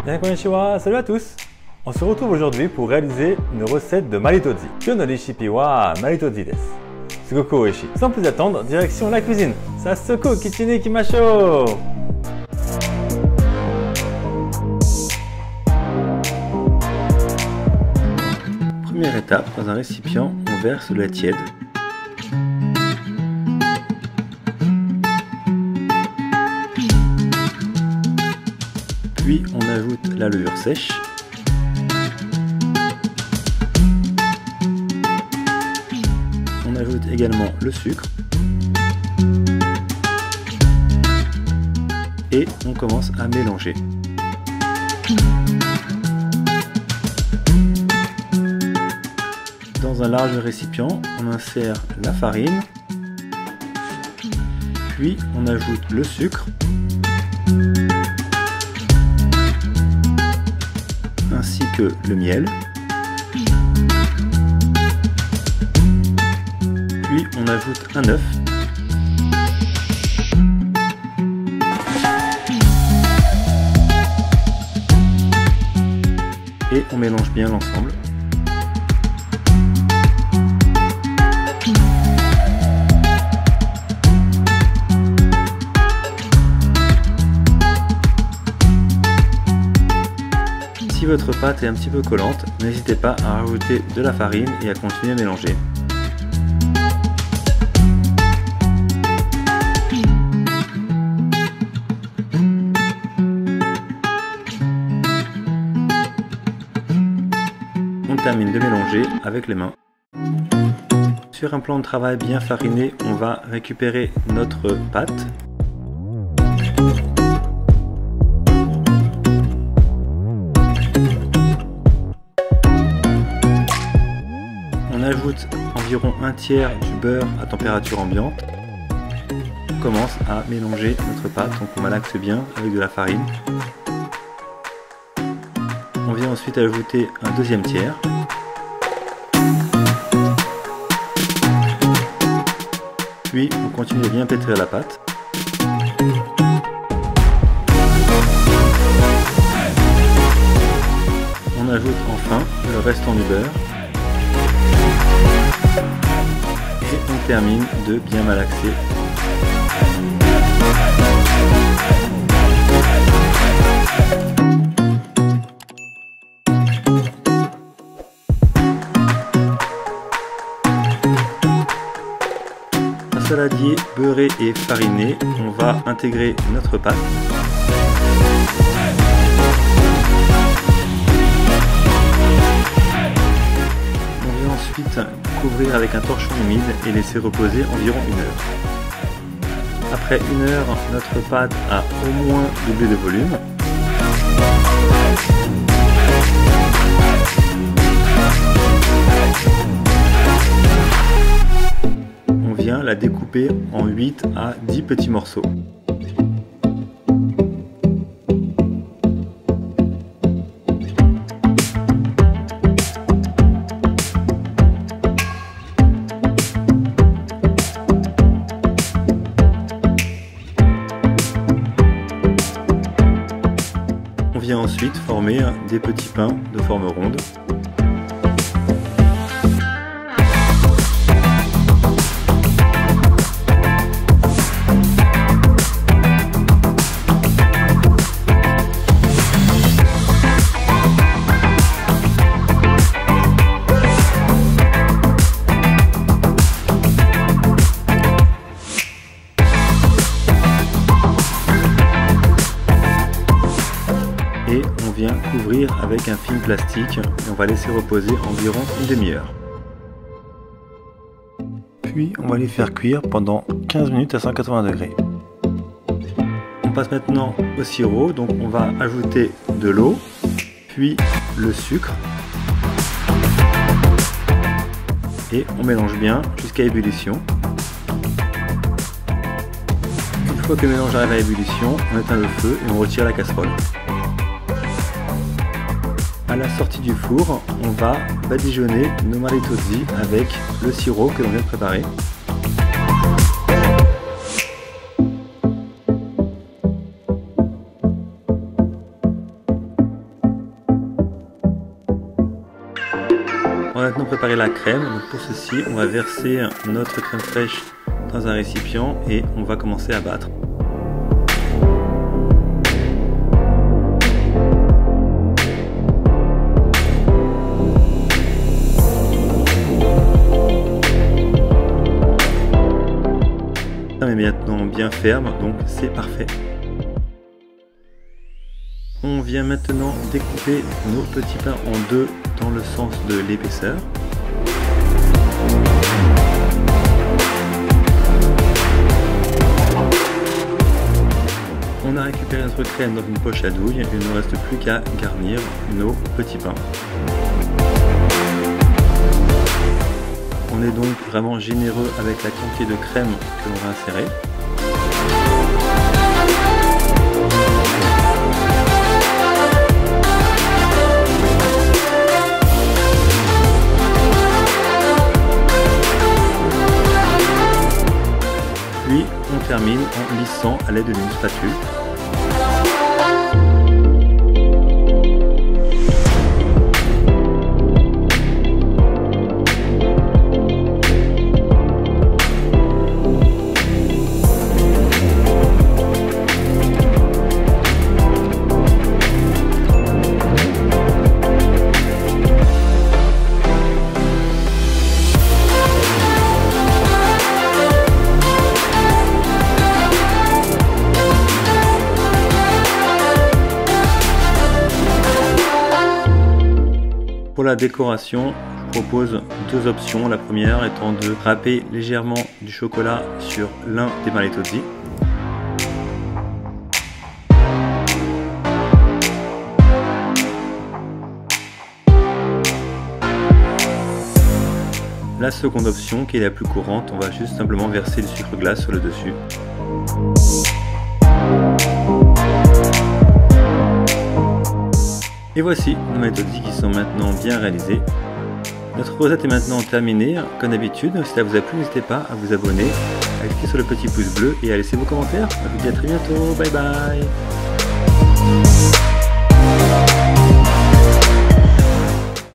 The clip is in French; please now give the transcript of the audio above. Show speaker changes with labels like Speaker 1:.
Speaker 1: Bien, konnichiwa, salut à tous. On se retrouve aujourd'hui pour réaliser une recette de maritozzi. Kyo no reshipi wa maritozzi desu. Sugoku oishi. Sans plus attendre, direction la cuisine. Sassoku kitchen ikimashou. Première étape, dans un récipient, on verse le lait tiède. Puis on ajoute la levure sèche. On ajoute également le sucre. Et on commence à mélanger. Dans un large récipient, on insère la farine. Puis on ajoute le sucre. Ainsi que le miel. Puis on ajoute un œuf. Et on mélange bien l'ensemble. Si votre pâte est un petit peu collante, n'hésitez pas à rajouter de la farine et à continuer à mélanger. On termine de mélanger avec les mains. Sur un plan de travail bien fariné, on va récupérer notre pâte. On ajoute environ un tiers du beurre à température ambiante. On commence à mélanger notre pâte, donc on malaxe bien avec de la farine. On vient ensuite ajouter un deuxième tiers. Puis on continue à bien pétrir la pâte. On ajoute enfin le restant du beurre. Et on termine de bien malaxer. Un saladier beurré et fariné, on va intégrer notre pâte. Ensuite couvrir avec un torchon humide et laisser reposer environ 1 heure. Après 1 heure, notre pâte a au moins doublé de volume. On vient la découper en 8 à 10 petits morceaux. On vient ensuite former des petits pains de forme ronde. Et on vient couvrir avec un film plastique et on va laisser reposer environ une demi-heure. Puis on va les faire cuire pendant 15 minutes à 180 degrés. On passe maintenant au sirop, donc on va ajouter de l'eau, puis le sucre. Et on mélange bien jusqu'à ébullition. Une fois que le mélange arrive à ébullition, on éteint le feu et on retire la casserole. À la sortie du four, on va badigeonner nos maritozzi avec le sirop que l'on vient de préparer. maintenant préparer la crème. Donc pour ceci, on va verser notre crème fraîche dans un récipient et on va commencer à battre. Ça est maintenant bien ferme, donc c'est parfait. On vient maintenant découper nos petits pains en deux dans le sens de l'épaisseur. On a récupéré notre crème dans une poche à douille, il ne reste plus qu'à garnir nos petits pains. On est donc vraiment généreux avec la quantité de crème que l'on va insérer. Puis on termine en lissant à l'aide d'une spatule. Pour la décoration, je propose deux options. La première étant de râper légèrement du chocolat sur l'un des Maletozzi. La seconde option, qui est la plus courante, on va juste simplement verser du sucre glace sur le dessus. Et voici nos Maletozzi qui sont maintenant bien réalisés. Notre recette est maintenant terminée. Comme d'habitude, si ça vous a plu, n'hésitez pas à vous abonner, à cliquer sur le petit pouce bleu et à laisser vos commentaires. Je vous dis à très bientôt. Bye bye.